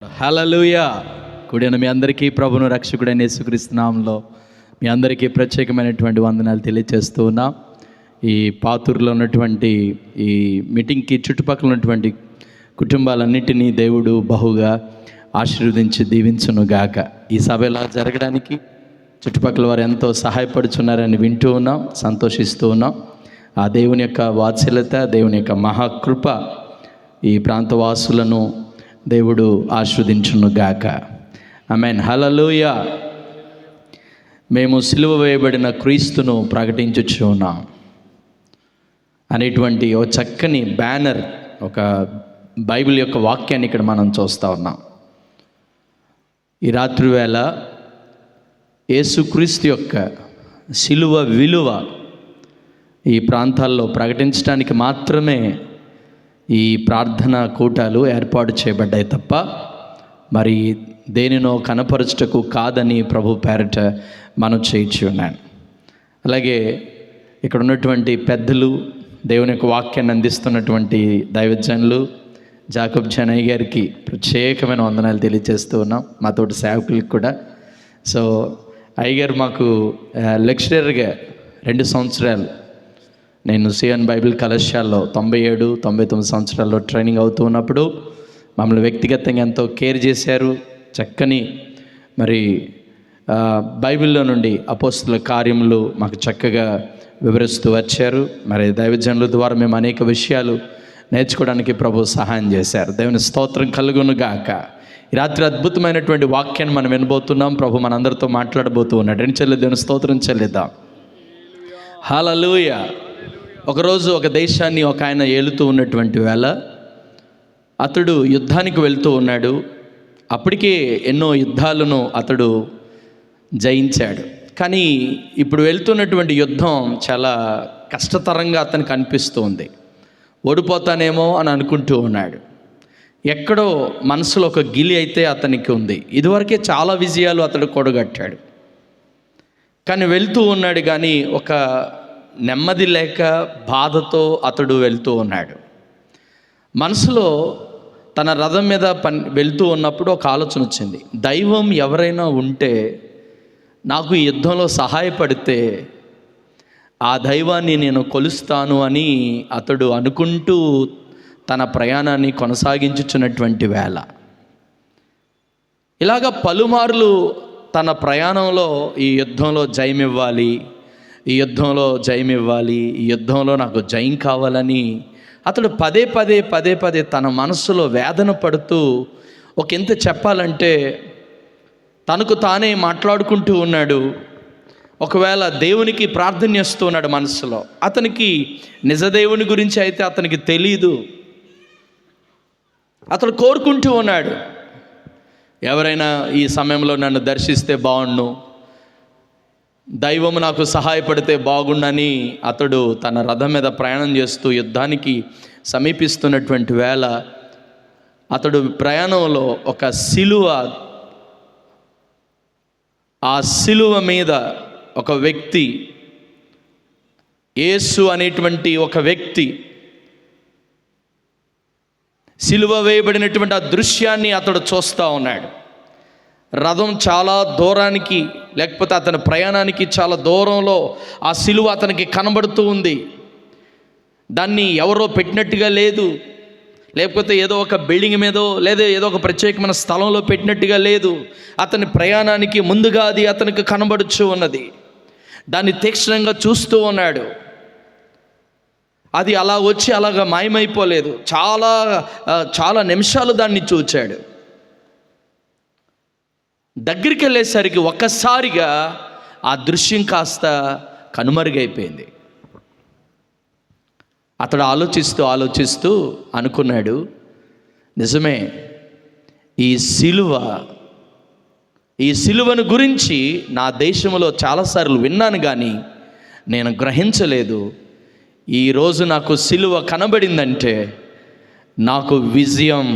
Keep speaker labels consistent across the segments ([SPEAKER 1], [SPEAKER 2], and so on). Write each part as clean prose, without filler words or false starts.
[SPEAKER 1] హల్లెలూయా. కూడిన మీ అందరికీ ప్రభును రక్షకుడైన యేసుక్రీస్తు నామములో మీ అందరికీ ప్రత్యేకమైనటువంటి వందనాలు తెలియజేస్తూ ఉన్నాం. ఈ పాతూరులో ఉన్నటువంటి ఈ మీటింగ్కి చుట్టుపక్కల ఉన్నటువంటి కుటుంబాలన్నిటినీ దేవుడు బహుగా ఆశీర్వదించి దీవించునుగాక. ఈ సభ ఎలా జరగడానికి చుట్టుపక్కల వారు ఎంతో సహాయపడుచున్నారని వింటూ ఉన్నాం, సంతోషిస్తూ ఉన్నాం. ఆ దేవుని యొక్క వాత్సల్యత, దేవుని యొక్క మహాకృప ఈ ప్రాంతవాసులను దేవుడు ఆశీర్వదించునుగాక. ఆమేన్. హల్లెలూయా. మేము సిలువ వేయబడిన క్రీస్తును ప్రకటించుచు ఉన్నాం అనేటువంటి ఒక చక్కని బ్యానర్, ఒక బైబిల్ యొక్క వాక్యాన్ని ఇక్కడ మనం చూస్తూ ఉన్నాం. ఈ రాత్రి వేళ యేసుక్రీస్తు యొక్క సిలువ విలువ ఈ ప్రాంతాల్లో ప్రకటించడానికి మాత్రమే ఈ ప్రార్థనా కూటాలు ఏర్పాటు చేయబడ్డాయి తప్ప మరి దేనినో కనపరచుటకు కాదని ప్రభు పేరట మనం చేయించి ఉన్నాను. అలాగే ఇక్కడ ఉన్నటువంటి పెద్దలు, దేవుని యొక్క వాక్యాన్ని అందిస్తున్నటువంటి దైవజనులు జాకబ్ జనయ్య గారికి ప్రత్యేకమైన వందనాలు తెలియజేస్తూ ఉన్నాం, మాతోటి సేవకులకు కూడా. సో అయ్యగారు మాకు లెక్చరర్గా 2 సంవత్సరాలు నేను సిఎన్ బైబిల్ కళాశాలలో 97, 99 సంవత్సరాల్లో ట్రైనింగ్ అవుతూ ఉన్నప్పుడు మమ్మల్ని వ్యక్తిగతంగా ఎంతో కేర్ చేశారు. చక్కని మరి బైబిల్లో నుండి అపోస్తుల కార్యములు మాకు చక్కగా వివరిస్తూ వచ్చారు. మరి దైవజనుల ద్వారా మేము అనేక విషయాలు నేర్చుకోవడానికి ప్రభు సహాయం చేశారు. దేవుని స్తోత్రం కలుగును గాక. ఈ రాత్రి అద్భుతమైనటువంటి వాక్యాన్ని మనం వినబోతున్నాం. ప్రభు మనందరితో మాట్లాడబోతూ ఉన్నాడు. దేవుని స్తోత్రం చెల్లిద్దాం. హల్లెలూయా. ఒకరోజు ఒక దేశాన్ని ఒక ఆయన ఏలుతూ ఉన్నటువంటి వేళ అతడు యుద్ధానికి వెళ్తూ ఉన్నాడు. అప్పటికే ఎన్నో యుద్ధాలను అతడు జయించాడు. కానీ ఇప్పుడు వెళ్తున్నటువంటి యుద్ధం చాలా కష్టతరంగా అతనికి అనిపిస్తుంది. ఓడిపోతానేమో అని అనుకుంటూ ఉన్నాడు. ఎక్కడో మనసులో ఒక గిలి అయితే అతనికి ఉంది. ఇదివరకే చాలా విజయాలు అతడు కూడగట్టాడు. కానీ వెళ్తూ ఉన్నాడు, కానీ ఒక నెమ్మది లేక బాధతో అతడు వెళ్తూ ఉన్నాడు. మనసులో తన రథం మీద వెళ్తూ ఉన్నప్పుడు ఒక ఆలోచన వచ్చింది. దైవం ఎవరైనా ఉంటే నాకు ఈ యుద్ధంలో సహాయపడితే ఆ దైవాన్ని నేను కొలుస్తాను అని అతడు అనుకుంటూ తన ప్రయాణాన్ని కొనసాగించుచున్నటువంటి వేళ ఇలాగ పలుమార్లు తన ప్రయాణంలో ఈ యుద్ధంలో జయమివ్వాలి, ఈ యుద్ధంలో జయమివ్వాలి, ఈ యుద్ధంలో నాకు జయం కావాలని అతడు పదే పదే తన మనస్సులో వేదన పడుతూ ఒకంత చెప్పాలంటే తనకు తానే మాట్లాడుకుంటూ ఉన్నాడు. ఒకవేళ దేవునికి ప్రార్థన చేస్తూ ఉన్నాడు మనసులో. అతనికి నిజదేవుని గురించి అయితే అతనికి తెలీదు. అతడు కోరుకుంటూ ఉన్నాడు, ఎవరైనా ఈ సమయంలో నన్ను దర్శిస్తే బాగుండు, దైవము నాకు సహాయపడితే బాగుండని అతడు తన రథం మీద ప్రయాణం చేస్తూ యుద్ధానికి సమీపిస్తున్నటువంటి వేళ అతడు ప్రయాణంలో ఒక సిలువ, ఆ సిలువ మీద ఒక వ్యక్తి, యేసు అనేటువంటి ఒక వ్యక్తి సిలువ వేయబడినటువంటి ఆ దృశ్యాన్ని అతడు చూస్తూ ఉన్నాడు. రథం చాలా దూరానికి, లేకపోతే అతని ప్రయాణానికి చాలా దూరంలో ఆ సిలువ అతనికి కనబడుతూ ఉంది. దాన్ని ఎవరో పెట్టినట్టుగా లేదు, లేకపోతే ఏదో ఒక బిల్డింగ్ మీదో లేదా ఏదో ఒక ప్రత్యేకమైన స్థలంలో పెట్టినట్టుగా లేదు. అతని ప్రయాణానికి ముందుగా అది అతనికి కనబడుచు ఉన్నది. దాన్ని తీక్షణంగా చూస్తూ ఉన్నాడు. అది అలా వచ్చి అలాగా మాయమైపోలేదు. చాలా నిమిషాలు దాన్ని చూచాడు. దగ్గరికి వెళ్ళేసరికి ఒక్కసారిగా ఆ దృశ్యం కాస్త కనుమరుగైపోయింది. అతడు ఆలోచిస్తూ అనుకున్నాడు, నిజమే, ఈ సిలువను గురించి నా దేశంలో చాలాసార్లు విన్నాను, కానీ నేను గ్రహించలేదు. ఈరోజు నాకు సిలువ కనబడిందంటే నాకు విజయం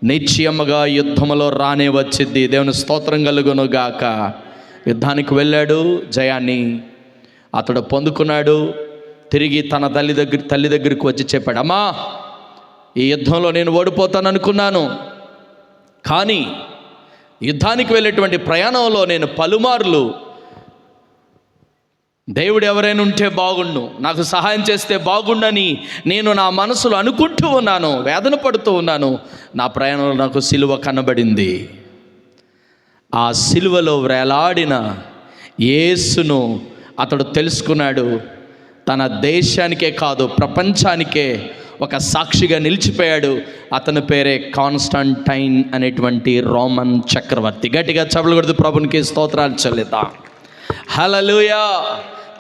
[SPEAKER 1] నిశ్చయముగా యుద్ధములో రానే వచ్చింది. దేవుని స్తోత్రం కలుగును గాక. యుద్ధానికి వెళ్ళాడు, జయాన్ని అతడు పొందుకున్నాడు. తిరిగి తన తల్లి దగ్గరికి వచ్చి చెప్పాడు, అమ్మా, ఈ యుద్ధంలో నేను ఓడిపోతాను అనుకున్నాను, కానీ యుద్ధానికి వెళ్ళేటువంటి ప్రయాణంలో నేను పలుమార్లు దేవుడు ఎవరైనా ఉంటే బాగుండు, నాకు సహాయం చేస్తే బాగుండని నేను నా మనసులో అనుకుంటూ ఉన్నాను, వేదన పడుతూ ఉన్నాను. నా ప్రయాణంలో నాకు సిలువ కనబడింది. ఆ సిలువలో వేలాడిన యేసును అతడు తెలుసుకున్నాడు. తన దేశానికే కాదు, ప్రపంచానికే ఒక సాక్షిగా నిలిచిపోయాడు. అతని పేరే కాన్స్టంటైన్ అనేటువంటి రోమన్ చక్రవర్తి. గట్టిగా చప్పట్లు కొడుతూ ప్రభునికి స్తోత్రాలు చెల్లిద్దాం. హల్లెలూయా.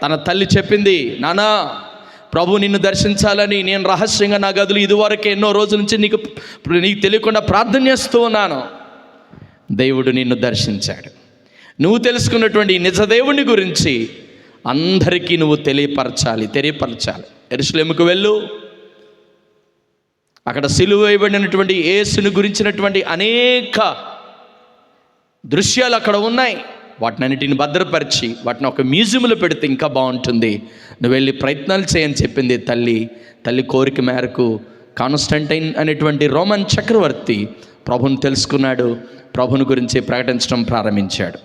[SPEAKER 1] తన తల్లి చెప్పింది, నానా ప్రభు నిన్ను దర్శించాలని నేను రహస్యంగా నా గదులు ఇదివరకే ఎన్నో రోజుల నుంచి నీకు తెలియకుండా ప్రార్థన చేస్తూ ఉన్నాను. దేవుడు నిన్ను దర్శించాడు. నువ్వు తెలుసుకున్నటువంటి నిజ దేవుని గురించి అందరికీ నువ్వు తెలియపరచాలి. యెరూషలేముకు వెళ్ళు. అక్కడ సిలువ వేయబడినటువంటి యేసుని గురించినటువంటి అనేక దృశ్యాలు అక్కడ ఉన్నాయి. వాటినన్నిటిని భద్రపరిచి వాటిని ఒక మ్యూజియంలో పెడితే ఇంకా బాగుంటుంది. నువ్వు వెళ్ళి ప్రయత్నాలు చేయని చెప్పింది తల్లి కోరిక మేరకు కాన్స్టంటైన్ అనేటువంటి రోమన్ చక్రవర్తి ప్రభుని తెలుసుకున్నాడు. ప్రభుని గురించి ప్రకటించడం ప్రారంభించాడు.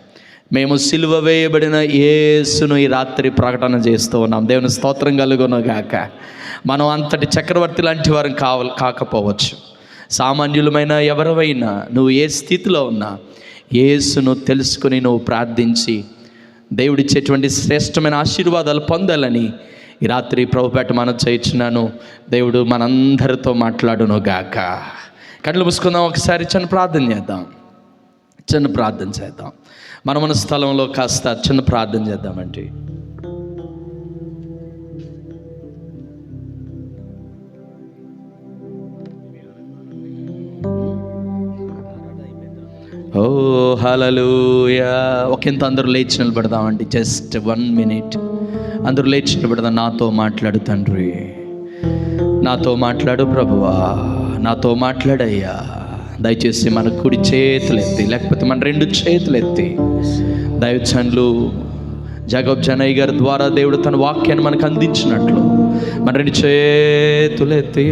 [SPEAKER 1] మేము సిలువ వేయబడిన యేసును ఈ రాత్రి ప్రకటన చేస్తూ ఉన్నాం. దేవుని స్తోత్రం కలుగును గాక. మనం అంతటి చక్రవర్తి లాంటి వారం కాకపోవచ్చు. సామాన్యులమైన ఎవరైనా నువ్వు ఏ స్థితిలో ఉన్నా యేసును తెలుసుకుని నువ్వు ప్రార్థించి దేవుడిచ్చేటువంటి శ్రేష్టమైన ఆశీర్వాదాలు పొందాలని ఈ రాత్రి ప్రభుపేట మనం చేయించున్నాను. దేవుడు మనందరితో మాట్లాడును గాక. కళ్ళు మూసుకుందాం. ఒకసారి చిన్న ప్రార్థన చేద్దాం. మన స్థలంలో కాస్త చిన్న ప్రార్థన చేద్దామండి. ఓ హల్లెలూయా. ఒకంత అందరూ లేచి నిలబడదామండి. జస్ట్ 1 minute అందరూ లేచి నిలబడదాం. నాతో మాట్లాడు తండ్రి, నాతో మాట్లాడు ప్రభువా, నాతో మాట్లాడయ్యా. దయచేసి మన కుడి చేతులు ఎత్తి, లేకపోతే మన 2 చేతులు ఎత్తి, దైవజనులు జాకబ్ జనయ్య గారి ద్వారా దేవుడు తన వాక్యాన్ని మనకు అందించినట్లు మన 2 చేతులు ఎత్తి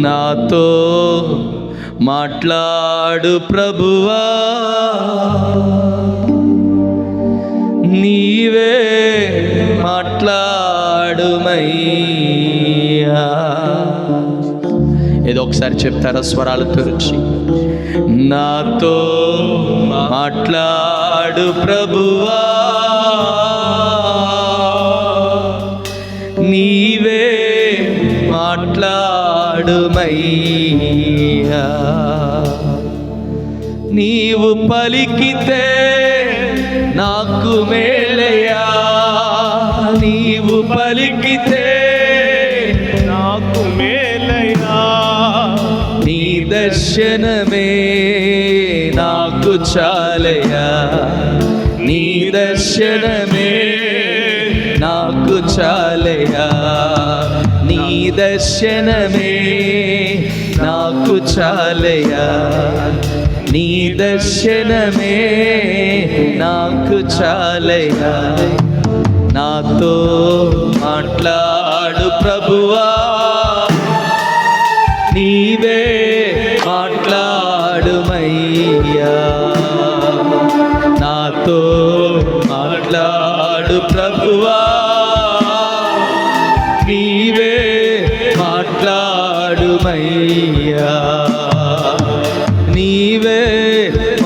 [SPEAKER 1] నాతో మాట్లాడు ప్రభువా, నీవే మాట్లాడుమయ్యా. ఏదో ఒకసారి చెప్తారా స్వరాలు తెరిచి? నాతో మాట్లాడు ప్రభువా, నీవే మాట్లాడుమయ్యా. నీవు పలికితే నాకు మేలయ్యా, నీవు పలికితే
[SPEAKER 2] నాకు మేలయ్యా.
[SPEAKER 1] నీ దర్శనమే నాకు చాలయ్యా, నీ దర్శనమే నాకు చాలయ్యా, నీ దర్శనమే నాకు చాలయ్యా, నీ దర్శనమే నాకు చాలయ్యా. నాతో మాట్లాడు ప్రభువా, నీవే మాట్లాడుమయ్యా. నాతో మాట్లాడు ప్రభువా, నీవే మాట్లాడుమయ్యా, నీవే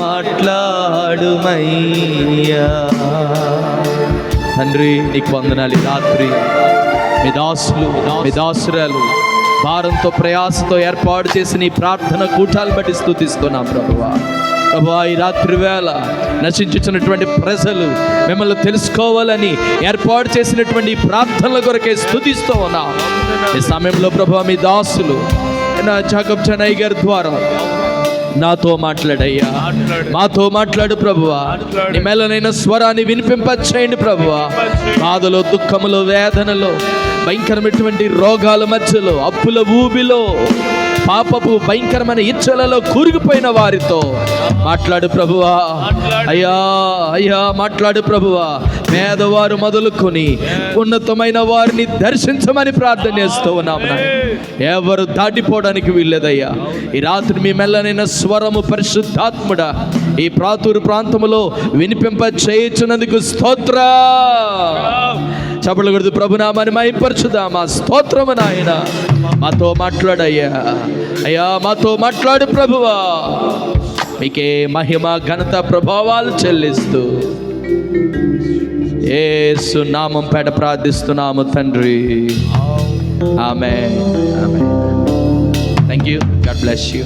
[SPEAKER 1] మాట్లాడుమయ్యా. తండ్రి నీకు వందనాలు. రాత్రి మీ దాసురాలు భారంతో ప్రయాసతో ఏర్పాటు చేసి నీ ప్రార్థన కూటాలు బట్టి స్తుతిస్తున్నాం ప్రభువా. ఈ రాత్రి వేళ నశించుచున్నటువంటి ప్రజలు మిమ్మల్ని తెలుసుకోవాలని ఏర్పాటు చేసినటువంటి ప్రార్థనల కొరకే స్తుతిస్తూ ఉన్నాం. ఈ సమయంలో ప్రభువా మీ దాసులు జాకబ్ జనయ్య గారి ద్వారా నాతో మాట్లాడయ్యా, మాతో మాట్లాడు ప్రభువా. నీ మెల్లనైన స్వరాన్ని వినిపింపచేయండి ప్రభువా. బాధలో, దుఃఖములో, వేదనలో భయంకరమైనటువంటి రోగాల మధ్యలో, అప్పుల ఊబిలో, పాపపు భయంకరమైన ఇచ్చలలో కూరుకుపోయిన వారితో మాట్లాడు ప్రభువా. అయ్యా అయ్యా మాట్లాడు ప్రభువా. పేదవారు మొదలుకొని ఉన్నతమైన వారిని దర్శించమని ప్రార్థన చేస్తూ ఉన్నాము. ఎవరు దాటిపోవడానికి వీల్లేదయ్యా. ఈ రాత్రి మీ మెల్లనైన స్వరము పరిశుద్ధాత్ముడా ఈ ప్రాతూరు ప్రాంతములో వినిపింప చేయించినందుకు స్తోత్ర. చప్పట్లు కొడుతూ ప్రభునామాన్ని మహిమపరచుదామా. స్తోత్రము నాయన. మాతో మాట్లాడయ్యా. అయ్యా మాతో మాట్లాడు ప్రభువా. మీకే మహిమ ఘనత ప్రభావాలు చెల్లిస్తూ యేసు నామం పేట ప్రార్థిస్తున్నాము తండ్రి. Amen. Amen. Thank you. God bless you.